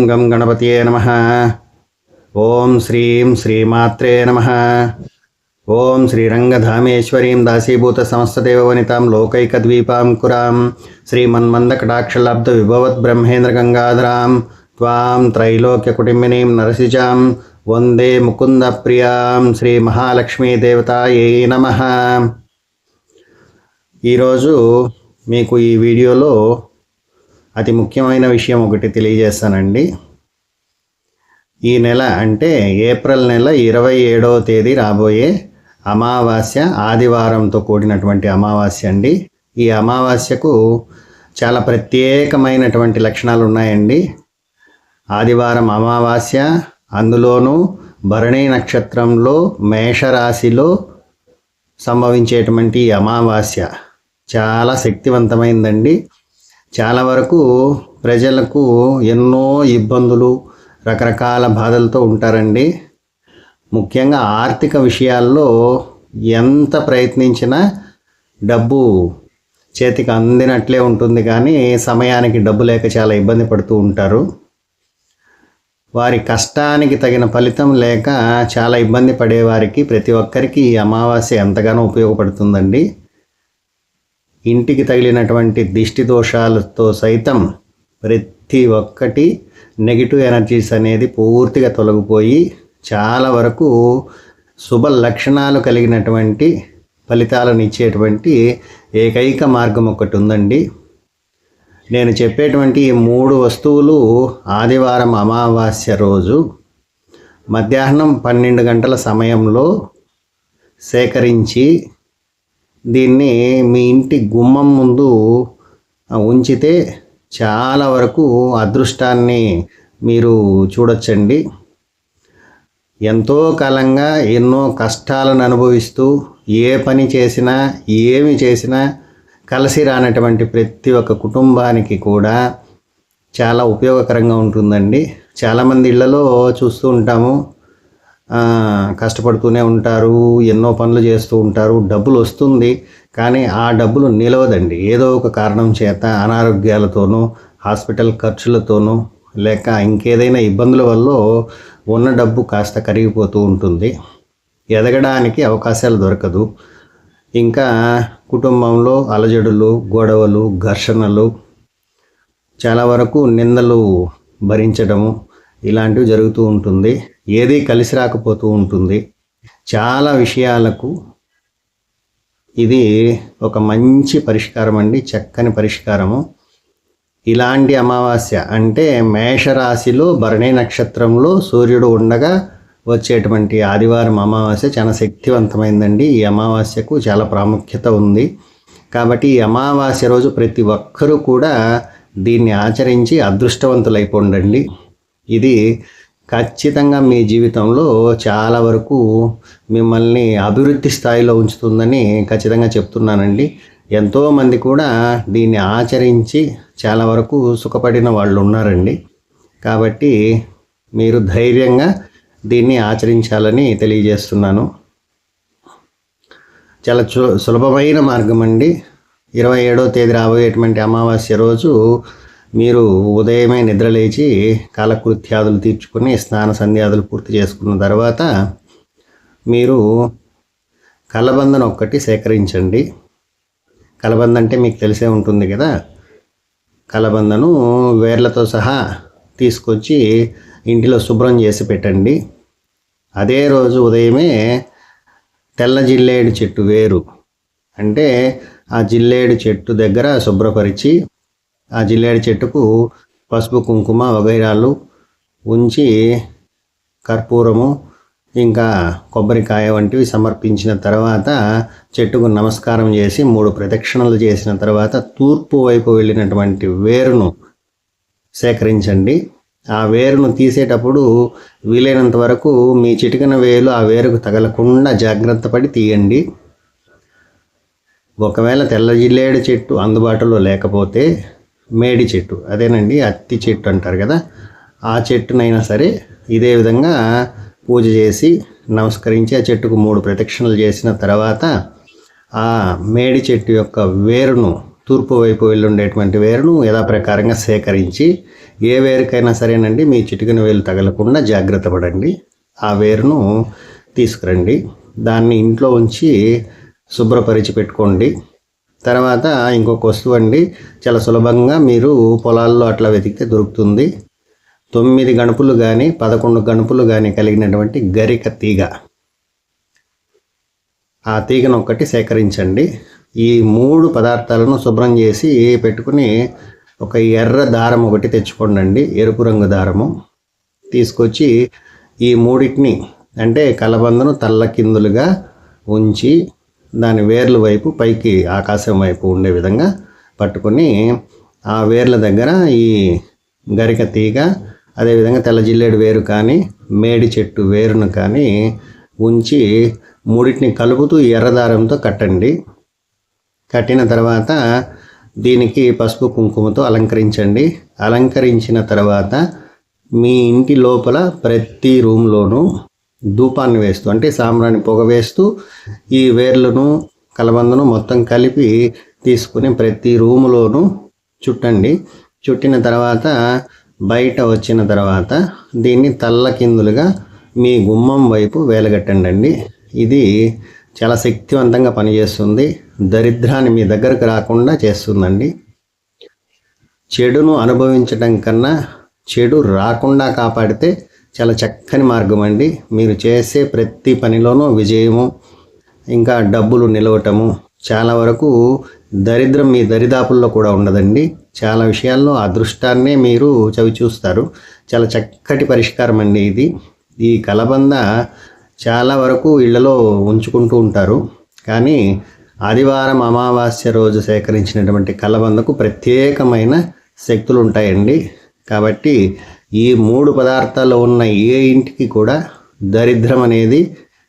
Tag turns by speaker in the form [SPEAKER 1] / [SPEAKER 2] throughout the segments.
[SPEAKER 1] గం గణపతియే నమః. ఓం శ్రీం శ్రీమాత్రే నమః. ఓం శ్రీరంగధామేశ్వరీం దాసీభూత సమస్తదేవవనితాం లోకైకద్వీపాంకురాం శ్రీమన్మందకటాక్షలబ్ధ విభవత్ బ్రహ్మేంద్ర గంగాధరాం త్వాం త్రైలోక్యకుటుంబినీం నరసిజాం వందే ముకుంద ప్రియాం శ్రీ మహాలక్ష్మీ దేవతాయై నమః. ఈరోజు మీకు ఈ వీడియోలో అతి ముఖ్యమైన విషయం ఒకటి తెలియజేస్తానండి. ఈ నెల అంటే ఏప్రిల్ నెల 27వ తేదీ రాబోయే అమావాస్య ఆదివారంతో కూడినటువంటి అమావాస్య అండి. ఈ అమావాస్యకు చాలా ప్రత్యేకమైనటువంటి లక్షణాలు ఉన్నాయండి. ఆదివారం అమావాస్య, అందులోనూ భరణి నక్షత్రంలో మేషరాశిలో సంభవించేటువంటి అమావాస్య చాలా శక్తివంతమైందండి. చాలా వరకు ప్రజలకు ఎన్నో ఇబ్బందులు, రకరకాల బాధలతో ఉంటారండి. ముఖ్యంగా ఆర్థిక విషయాల్లో ఎంత ప్రయత్నించినా డబ్బు చేతికి అందినట్లే ఉంటుంది, కానీ సమయానికి డబ్బు లేక చాలా ఇబ్బంది పడుతూ ఉంటారు. వారి కష్టానికి తగిన ఫలితం లేక చాలా ఇబ్బంది పడేవారికి ప్రతి ఒక్కరికి ఈ అమావాస్య ఎంతగానో ఉపయోగపడుతుందండి. ఇంటికి తగిలినటువంటి దిష్టి దోషాలతో సైతం ప్రతి ఒక్కటి నెగిటివ్ ఎనర్జీస్ అనేది పూర్తిగా తొలగిపోయి చాలా వరకు శుభ లక్షణాలు కలిగినటువంటి ఫలితాలను ఇచ్చేటువంటి ఏకైక మార్గం ఒకటి ఉందండి. నేను చెప్పేటువంటి ఈ 3 వస్తువులు ఆదివారం అమావాస్య రోజు మధ్యాహ్నం 12 గంటల సమయంలో సేకరించి దీన్ని మీ ఇంటి గుమ్మం ముందు ఉంచితే చాలా వరకు అదృష్టాన్ని మీరు చూడొచ్చండి. ఎంతో కాలంగా ఎన్నో కష్టాలను అనుభవిస్తూ ఏ పని చేసినా ఏమి చేసినా కలిసి రానటువంటి ప్రతి ఒక్క కుటుంబానికి కూడా చాలా ఉపయోగకరంగా ఉంటుందండి. చాలామంది ఇళ్లలో చూస్తూ ఉంటాము, కష్టపడుతూనే ఉంటారు, ఎన్నో పనులు చేస్తూ ఉంటారు, డబ్బులు వస్తుంది, కానీ ఆ డబ్బులు నిలవదండి. ఏదో ఒక కారణం చేత అనారోగ్యాలతోనూ, హాస్పిటల్ ఖర్చులతోనూ, లేక ఇంకేదైనా ఇబ్బందుల వల్ల ఉన్న డబ్బు కాస్త కరిగిపోతూ ఉంటుంది. ఎదగడానికి అవకాశాలు దొరకదు. ఇంకా కుటుంబంలో అలజడులు, గొడవలు, ఘర్షణలు, చాలా వరకు నిందలు భరించడము ఇలాంటివి జరుగుతూ ఉంటుంది. ఏది కలిసి రాకపోతూ ఉంటుంది. చాలా విషయాలకు ఇది ఒక మంచి పరిష్కారం అండి, చక్కని పరిష్కారము. ఇలాంటి అమావాస్య అంటే మేషరాశిలో భరణి నక్షత్రంలో సూర్యుడు ఉండగా వచ్చేటువంటి ఆదివారం అమావాస్య చాలా శక్తివంతమైందండి. ఈ అమావాస్యకు చాలా ప్రాముఖ్యత ఉంది. కాబట్టి ఈ అమావాస్య రోజు ప్రతి ఒక్కరూ కూడా దీన్ని ఆచరించి అదృష్టవంతులైపోండి. ఇది ఖచ్చితంగా మీ జీవితంలో చాలా వరకు మిమ్మల్ని అభివృద్ధి స్థాయిలో ఉంచుతుందని ఖచ్చితంగా చెప్తున్నానండి. ఎంతోమంది కూడా దీన్ని ఆచరించి చాలా వరకు సుఖపడిన వాళ్ళు ఉన్నారండి. కాబట్టి మీరు ధైర్యంగా దీన్ని ఆచరించాలని తెలియజేస్తున్నాను. చాలా సులభమైన మార్గం అండి. 27వ తేదీ రాబోయేటువంటి అమావాస్య రోజు మీరు ఉదయమే నిద్రలేచి కాలకృత్యాదులు తీర్చుకొని స్నాన సంధ్యాదులు పూర్తి చేసుకున్న తర్వాత మీరు కలబందను ఒక్కటి సేకరించండి. కలబంద అంటే మీకు తెలిసే ఉంటుంది కదా. కలబందను వేర్లతో సహా తీసుకొచ్చి ఇంటిలో శుభ్రం చేసి పెట్టండి. అదే రోజు ఉదయమే తెల్ల జిల్లేడు చెట్టు వేరు అంటే ఆ జిల్లేడు చెట్టు దగ్గర శుభ్రపరిచి ఆ జిల్లేడు చెట్టుకు పసుపు, కుంకుమ వగైరాలు ఉంచి కర్పూరము ఇంకా కొబ్బరికాయ వంటివి సమర్పించిన తర్వాత చెట్టుకు నమస్కారం చేసి 3 ప్రదక్షిణలు చేసిన తర్వాత తూర్పు వైపు వెళ్ళినటువంటి వేరును సేకరించండి. ఆ వేరును తీసేటప్పుడు వీలైనంత వరకు మీ చిటికన వేలు ఆ వేరుకు తగలకుండా జాగ్రత్త పడి తీయండి. ఒకవేళ తెల్ల జిల్లేడు చెట్టు అందుబాటులో లేకపోతే మేడి చెట్టు, అదేనండి అత్తి చెట్టు అంటారు కదా, ఆ చెట్టునైనా సరే ఇదే విధంగా పూజ చేసి నమస్కరించి ఆ చెట్టుకు 3 ప్రదక్షిణలు చేసిన తర్వాత ఆ మేడి చెట్టు యొక్క వేరును తూర్పు వైపు వెళ్ళుండేటువంటి వేరును యథాప్రకారంగా సేకరించి, ఏ వేరుకైనా సరేనండి మీ చిటికెన వేలు తగలకుండా జాగ్రత్త పడండి. ఆ వేరును తీసుకురండి. దాన్ని ఇంట్లో ఉంచి శుభ్రపరిచి పెట్టుకోండి. తర్వాత ఇంకొక వస్తువు అండి, చాలా సులభంగా మీరు పొలాల్లో అట్లా వెతికితే దొరుకుతుంది. 9 గణపులు కానీ 11 గణపులు కానీ కలిగినటువంటి గరిక తీగ. ఆ తీగను ఒక్కటి సేకరించండి. ఈ 3 పదార్థాలను శుభ్రం చేసి పెట్టుకుని ఒక ఎర్ర దారం ఒకటి తెచ్చుకోండి, ఎరుపు రంగు దారము తీసుకొచ్చి ఈ మూడింటిని అంటే కలబందను తల్లకిందులుగా ఉంచి దాని వేర్ల వైపు పైకి ఆకాశం వైపు ఉండే విధంగా పట్టుకొని ఆ వేర్ల దగ్గర ఈ గరిక తీగ, అదేవిధంగా తెల్ల జిల్లేడు వేరు కానీ మేడి చెట్టు వేరును కానీ ఉంచి మూడింటిని కలుపుతూ ఎర్రదారంతో కట్టండి. కట్టిన తర్వాత దీనికి పసుపు కుంకుమతో అలంకరించండి. అలంకరించిన తర్వాత మీ ఇంటి లోపల ప్రతి రూమ్లోనూ ధూపాన్ని వేస్తూ అంటే సాంబ్రాణి పొగ వేస్తూ ఈ వేర్లను కలబందను మొత్తం కలిపి తీసుకుని ప్రతి రూములోనూ చుట్టండి. చుట్టిన తర్వాత బయట వచ్చిన తర్వాత దీన్ని తల్లకిందులుగా మీ గుమ్మం వైపు వేలగట్టండి. ఇది చాలా శక్తివంతంగా పనిచేస్తుంది. దరిద్రాన్ని మీ దగ్గరకు రాకుండా చేస్తుందండి. చెడును అనుభవించడం కన్నా చెడు రాకుండా కాపాడితే చాలా చక్కని మార్గం అండి. మీరు చేసే ప్రతి పనిలోనూ విజయము, ఇంకా డబ్బులు నిలవటము, చాలా వరకు దరిద్రం మీ దరిదాపుల్లో కూడా ఉండదండి. చాలా విషయాల్లో అదృష్టాన్నే మీరు చవి చూస్తారు. చాలా చక్కటి పరిష్కారం అండి ఇది. ఈ కలబంద చాలా వరకు ఇళ్లలో ఉంచుకుంటూ ఉంటారు, కానీ ఆదివారం అమావాస్య రోజు సేకరించినటువంటి కలబందకు ప్రత్యేకమైన శక్తులు ఉంటాయండి. కాబట్టి ఈ 3 పదార్థాలు ఉన్న ఏ ఇంటికి కూడా దరిద్రం అనేది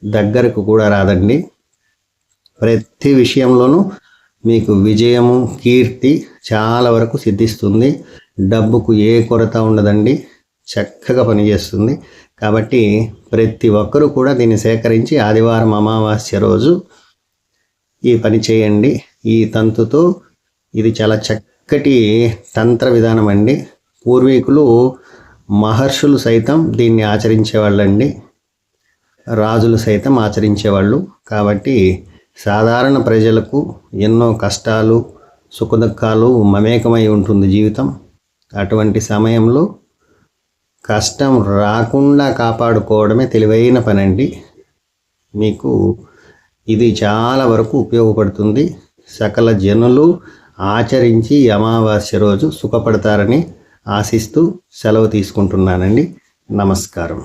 [SPEAKER 1] దగ్గరకు కూడా రాదండి. ప్రతి విషయంలోనూ మీకు విజయము, కీర్తి చాలా వరకు సిద్ధిస్తుంది. డబ్బుకు ఏ కొరత ఉండదండి, చక్కగా పనిచేస్తుంది. కాబట్టి ప్రతి ఒక్కరూ కూడా దీన్ని సేకరించి ఆదివారం అమావాస్య రోజు ఈ పని చేయండి. ఈ తంతుతో ఇది చాలా చక్కటి తంత్ర విధానం అండి. పూర్వీకులు మహర్షులు సైతం దీన్ని ఆచరించేవాళ్ళండి, రాజులు సైతం ఆచరించేవాళ్ళు. కాబట్టి సాధారణ ప్రజలకు ఎన్నో కష్టాలు, సుఖదుఖాలు మమేకమై ఉంటుంది జీవితం. అటువంటి సమయంలో కష్టం రాకుండా కాపాడుకోవడమే తెలివైన పనండి. మీకు ఇది చాలా వరకు ఉపయోగపడుతుంది. సకల జనులు ఆచరించి అమావాస్య రోజు సుఖపడతారని ఆశిస్తూ సెలవు తీసుకుంటున్నానండి. నమస్కారం.